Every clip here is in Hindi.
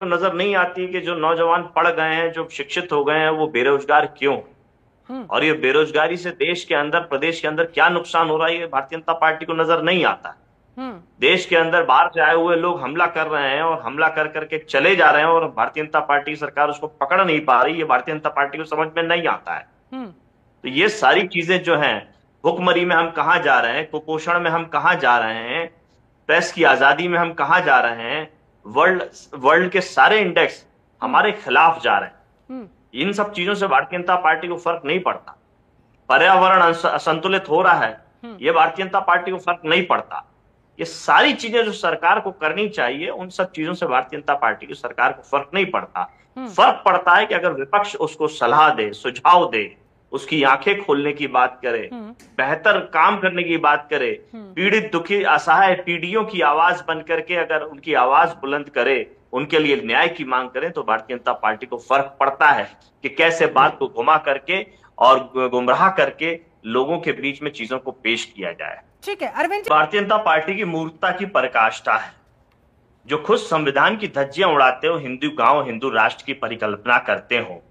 नजर नहीं आती कि जो नौजवान पढ़ गए हैं, जो शिक्षित हो गए हैं, वो बेरोजगार क्यों हैं? हम्म। और ये बेरोजगारी से देश के अंदर, प्रदेश के अंदर क्या नुकसान हो रहा है, ये भारतीय जनता पार्टी को नजर नहीं आता। हम्म। देश के अंदर बाहर से आए हुए लोग हमला कर रहे हैं और हमला कर करके चले जा रहे हैं, और भारतीय जनता पार्टी सरकार उसको पकड़ नहीं पा रही। ये भारतीय जनता पार्टी को समझ में नहीं आता है। हम्म। तो ये सारी चीजें जो हैं, भुखमरी में हम कहाँ जा रहे हैं, कुपोषण में हम कहाँ जा रहे हैं, प्रेस की आजादी में हम कहाँ जा रहे हैं, वर्ल्ड वर्ल्ड के सारे इंडेक्स हम्म। हमारे खिलाफ जा रहे हैं। हम्म। इन सब चीजों से भारतीय जनता पार्टी को फर्क नहीं पड़ता। पर्यावरण असंतुलित हो रहा है, हम्म। ये भारतीय जनता पार्टी को फर्क नहीं पड़ता। ये सारी चीजें जो सरकार को करनी चाहिए, उन सब चीजों से भारतीय जनता पार्टी की सरकार को फर्क नहीं पड़ता। हम्म। फर्क पड़ता है कि अगर विपक्ष उसको सलाह दे, सुझाव दे, उसकी आंखें खोलने की बात करे, हम्म। बेहतर काम करने की बात करे, हम्म। पीड़ित दुखी असहाय पीढ़ियों की आवाज बन करके अगर उनकी आवाज बुलंद करे, उनके लिए न्याय की मांग करें, तो भारतीय जनता पार्टी को फर्क पड़ता है कि कैसे बात को घुमा करके और गुमराह करके लोगों के बीच में चीजों को पेश किया जाए। ठीक है अरविंद जी। भारतीय जनता पार्टी की मूर्खता की पराकाष्ठा है जो खुद संविधान की धज्जियां उड़ाते हो हिंदू गांव, हिंदू राष्ट्र की परिकल्पना करते हो।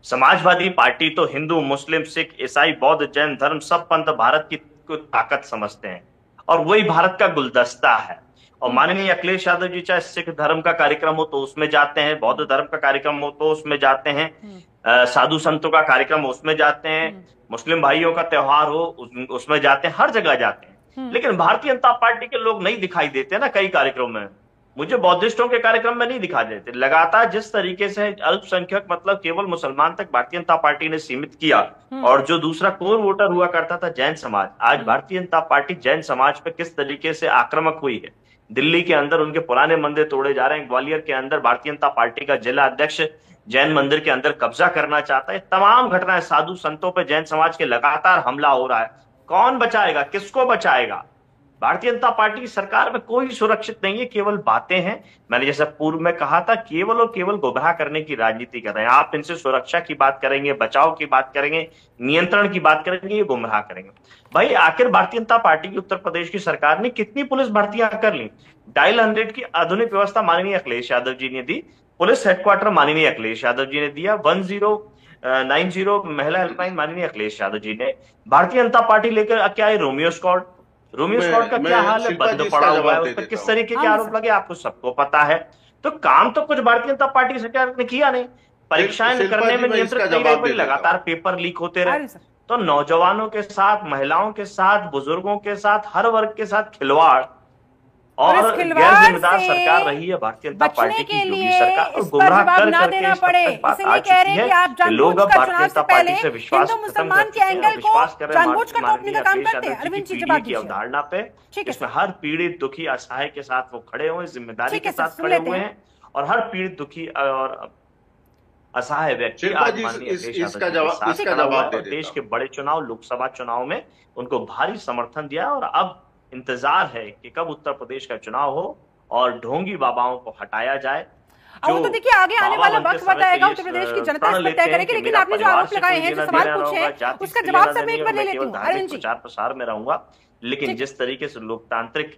समाजवादी पार्टी तो हिंदू, मुस्लिम, सिख, ईसाई, बौद्ध, जैन धर्म सब पंथ भारत की ताकत समझते हैं, और वही भारत का गुलदस्ता है। और हम्म। माननीय अखिलेश यादव जी चाहे सिख धर्म का कार्यक्रम हो तो उसमें जाते हैं, बौद्ध धर्म का कार्यक्रम हो तो उसमें जाते हैं, हम्म। साधु संतों का कार्यक्रम हो उसमें जाते हैं, हम्म। मुस्लिम भाइयों का त्योहार हो उसमें जाते हैं, हर जगह जाते हैं। हम्म। लेकिन भारतीय जनता पार्टी के लोग नहीं दिखाई देते ना कई कार्यक्रम में। मुझे बौद्धिस्टों के कार्यक्रम में नहीं दिखा देते। लगातार जिस तरीके से अल्पसंख्यक, मतलब केवल मुसलमान तक भारतीय जनता पार्टी ने सीमित किया, हम्म। और जो दूसरा कोर वोटर हुआ करता था जैन समाज, आज हम्म। भारतीय जनता पार्टी जैन समाज पे किस तरीके से आक्रामक हुई है। दिल्ली के अंदर उनके पुराने मंदिर तोड़े जा रहे हैं, ग्वालियर के अंदर भारतीय जनता पार्टी का जिला अध्यक्ष जैन मंदिर के अंदर कब्जा करना चाहता है। तमाम घटनाएं, साधु संतों पर जैन समाज के लगातार हमला हो रहा है। कौन बचाएगा, किसको बचाएगा? भारतीय जनता पार्टी की सरकार में कोई सुरक्षित नहीं है, केवल बातें हैं। मैंने जैसा पूर्व में कहा था, केवल और केवल गुमराह करने की राजनीति कर रहे हैं। आप इनसे सुरक्षा की बात करेंगे, बचाव की बात करेंगे, नियंत्रण की बात करेंगे, ये गुमराह करेंगे। भाई आखिर भारतीय जनता पार्टी की उत्तर प्रदेश की सरकार ने कितनी पुलिस भर्तियां कर ली? डायल 100 की आधुनिक व्यवस्था माननीय अखिलेश यादव जी ने दी, पुलिस हेडक्वार्टर माननीय अखिलेश यादव जी ने दिया, 1090 महिला हेल्पलाइन माननीय अखिलेश यादव जी ने। भारतीय जनता पार्टी लेकर क्या है रोमियो स्क्वाड? रोमियो स्क्वाड का क्या मैं हाल है? शिल्पा बंद जी पड़ा इसका हुआ है, जवाब उस दे पर देता किस हूँ। तरीके के हाँ जी आरोप सर। लगे आपको सबको पता है। तो काम तो कुछ भारतीय जनता पार्टी सरकार ने किया नहीं, परीक्षाएं शिल्पा करने जी में मैं इसका नियंत्रित नहीं रही, जवाब भाई दे देता हूँ। लगातार पेपर लीक होते रहे। हाँ जी सर। तो नौजवानों के साथ, महिलाओं के साथ, बुजुर्गों के साथ, हर वर्ग के साथ खिलवाड़ और और इस गैर खिलवाड़ जिम्मेदार से सरकार रही है भारतीय जनता बचने पार्टी की के योगी लिए सरकार, और इस पर गुमराह जवाब कर ना करके देना इस हद पड़े, तक बात आ इसलिए कह रहे चुकी हैं है कि आप कि लोग अब जानबूझकर भारतीय चुनाव से जनता पहले पार्टी से विश्वास हिंदू खत्म कर मुसलमान के चुके हैं और एंगल को विश्वास कर रहे हैं जानबूझकर माननीय थोपने का काम अखिलेश करते यादव हैं। जी की अरविंद जी पीडीए जवाब की दीजिए। अवधारणा पे, ठीक है जिसमें सर। हर पीड़ित दुखी असहाय के साथ वो खड़े हुए, जिम्मेदारी ठीक है के सर, साथ सुन खड़े लेते हुए हैं। हैं। और हर पीड़ित दुखी और असहाय व्यक्ति शिल्पा आज जी माननीय अखिलेश यादव इसका जी के जवाब साथ इसका खड़ा हुआ है, जवाब दे और देता देश के हूँ। बड़े चुनाव, लोकसभा चुनाव में उनको भारी समर्थन दिया है। और अब इंतजार है कि कब उत्तर प्रदेश का चुनाव हो और ढोंगी बाबाओं को हटाया जाए, अब वो जो तो देखिए आगे आने बाबा वाला बनते वक्त समय तो बताएगा, ये उत्तर प्रदेश की जनता इस प्रण पर तय लेते हैं करेगी। कि लेकिन मेरा आपने जो परिवार आरोप से लगाए कोई हैं, जो लेना सवाल देना ना पूछे होगा, हैं, जाति उसका से जवाब लेना सर देना मैं नहीं एक होगा, बार ले मैं लेती केवल हूँ। धार्मिक अरविंद जी। प्रचार प्रसार में रहूंगा। लेकिन ठीक। जिस तरीके से लोकतांत्रिक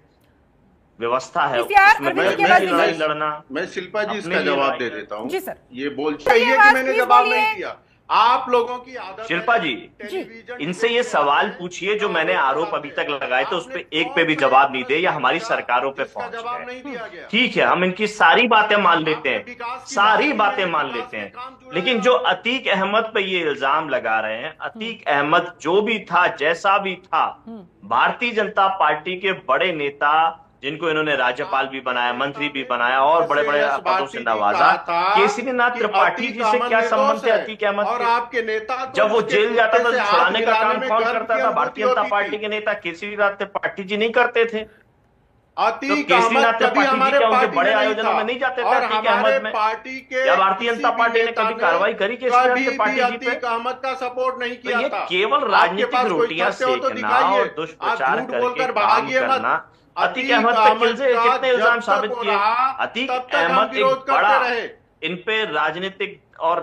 व्यवस्था है पीसीआर उसमें अरविंद जी मैं की धर्म आवाज मैं की मैं लड़ाई दीजिए। लड़ना, मैं शिल्पा जी अपने इसका लिए जवाब लड़ाई दे देता लड़ना। हूँ। जी सर। ये बोल करिए चाहिए कि आवाज, मैंने प्लीज जवाब नहीं बोलिए। किया। आप लोगों की आदत है शिल्पा जी, जी। टेलीविजन इनसे डिबेट ये में आते सवाल हैं, पूछिए जो मैंने किताबें आरोप अभी पढ़ाते तक हैं। लगाए थे, उस आपने पे एक पे कौन भी सा एक जवाब नहीं दे, या प्रश्न हमारी पूछा सरकारों पे जिसका पहुंच जवाब गए। नहीं दिया गया? ठीक है, हम इनकी सारी बातें मान लेते आपने हैं, विकास की बात सारी की, बातें मैंने मान विकास लेते में हैं। काम लेकिन जुड़ाया जो आपको। अतीक अहमद पे ये इल्जाम लगा रहे हैं, हम्म। अतीक अहमद जो भी था, जैसा भी था, हम्म। भारतीय जनता पार्टी के बड़े नेता, जिनको इन्होंने राज्यपाल भी आपके बनाया, नेता मंत्री भी ने बनाया और बड़े बड़े एस पदों से भारती जी नवाजा, कहा था केसरीनाथ कि त्रिपाठी अतीक जी से अहमद क्या संबंध निर्दोष थे है, अतीक अहमद और के? आपके नेता को जब वो उसके जेल जाता कुत्ते था से तो हाथ छुड़ाने का मिलाने काम में कौन गर्व करता की था? अनुभूति भारतीय जनता होती पार्टी थी। के नेता केसरीनाथ त्रिपाठी जी नहीं करते थे? तो अतीक अहमद केसरीनाथ कभी त्रिपाठी जी हमारे क्या उनके पार्टी बड़े में नहीं आयोजनों था, में नहीं जाते थे और अतीक हमारे अहमद में? पार्टी के या भारतीय किसी जनता भी पार्टी ने नेता कभी ने कार्रवाई करी केसरीनाथ कभी भी त्रिपाठी जी पे? अतीक अहमद का सपोर्ट नहीं तो किया ये था। केवल आपके राजनीतिक पास कोई रोटियां तथ्य हो तो सेकना दिखाइए। और आप दुष्प्रचार झूठ करके बोलकर काम भागिए मत। करना। अतीक अतीक अहमद पे अहमद किन से का कितने जब इल्जाम तक साबित वो किए? रहा अतीक तब तक हम अहमद एक विरोध बड़ा, करते रहे। इन पे राजनीतिक और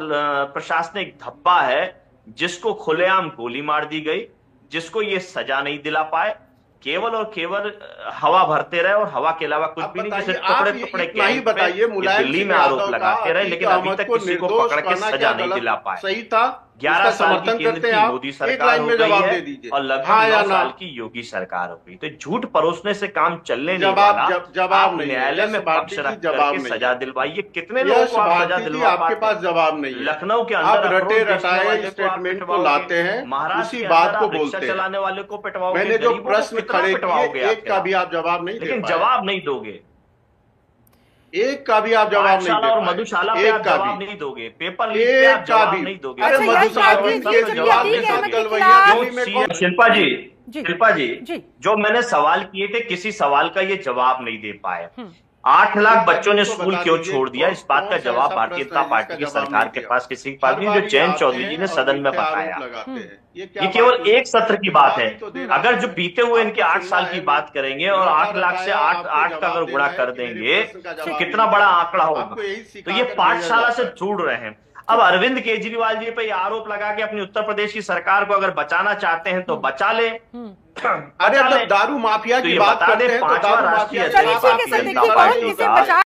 प्रशासनिक धब्बा है, जिसको खुलेआम गोली मार दी गई, जिसको ये सजा नहीं दिला पाए। केवल और केवल हवा भरते रहे और हवा के अलावा कुछ अब भी नहीं, जैसे बताइए, आप टुकड़े टुकड़े इतना ही गैंग पे बताइए, ये मुलायम दिल्ली सिंह में आरोप यादव का लगाते रहे, अतीक लेकिन अभी अहमद तक को किसी को निर्दोष पकड़ के कहना सजा क्या नहीं गलत दिला पाए। सही था? 11 इसका साल की समर्थन केंद्र करते की हैं आप? मोदी एक सरकार लाइन हो में गई जवाब है दे दीजिए, और लगभग हाँ या 9 ना? साल की योगी सरकार हो गई। तो झूठ परोसने से काम चलने नहीं जवाब वाला। जवाब आप नहीं है। न्यायालय यश में भारती पक्ष जी, रख जवाब करके नहीं सजा है। दिलवाइए। कितने लोगों यश को आप सजा भारती जी, दिलवा आपके पाते पास हैं? जवाब नहीं है। लखनऊ के आप अंदर रटे अफरोज बेचने रटाए वाले को आप स्टेटमेंट को पिटवाओगे, लाते हैं, महाराष्ट्र उसी के बात अंदर को आप रिक्शा बोलते हैं। चलाने वाले को पिटवाओगे, मैंने जो गरीबों को प्रश्न कितना खड़े पिटवाओगे किए, एक आखिर का आप? भी आप जवाब नहीं दे लेकिन पाए। जवाब नहीं दोगे। एक का भी आप जवाब नहीं पाठशाला दे और पाए। मधुशाला पे एक आप का जवाब भी। नहीं दोगे, पेपर लीक पे एक आप का जवाब भी। नहीं दोगे। अरे अच्छा, यश मधुशाला भारती के जी, जब जवाब अतीक के साथ अहमद के गलवैया खिलाफ- दिल्ली में कौन- शिल्पा जी, जी। शिल्पा जी, जी। जो मैंने सवाल किए थे, किसी सवाल का ये जवाब नहीं दे पाए। 8 लाख बच्चों ने स्कूल क्यों छोड़ दिया, इस बात का जवाब भारतीय जनता पार्टी की सरकार के पास किसी के पास नहीं, जो जयंत चौधरी जी ने सदन में बताया। ये केवल एक सत्र की बात है। अगर जो बीते हुए इनके 8 साल की बात करेंगे और 8 लाख से 8 का अगर गुणा कर देंगे तो कितना बड़ा आंकड़ा होगा। तो ये पाठशाला से जुड़ रहे हैं। अब अरविंद केजरीवाल जी पे ये आरोप लगा के अपनी उत्तर प्रदेश की सरकार को अगर बचाना चाहते हैं तो बचा ले। अरे अब दारू माफिया तो की ये बात बता करते दे, हैं तो 5वां दारू राष्ट्रीय माफिया चलिए अध्यक्ष ठीक है भारतीय सर, जनता देखिए कौन पार्टी किसे का बचा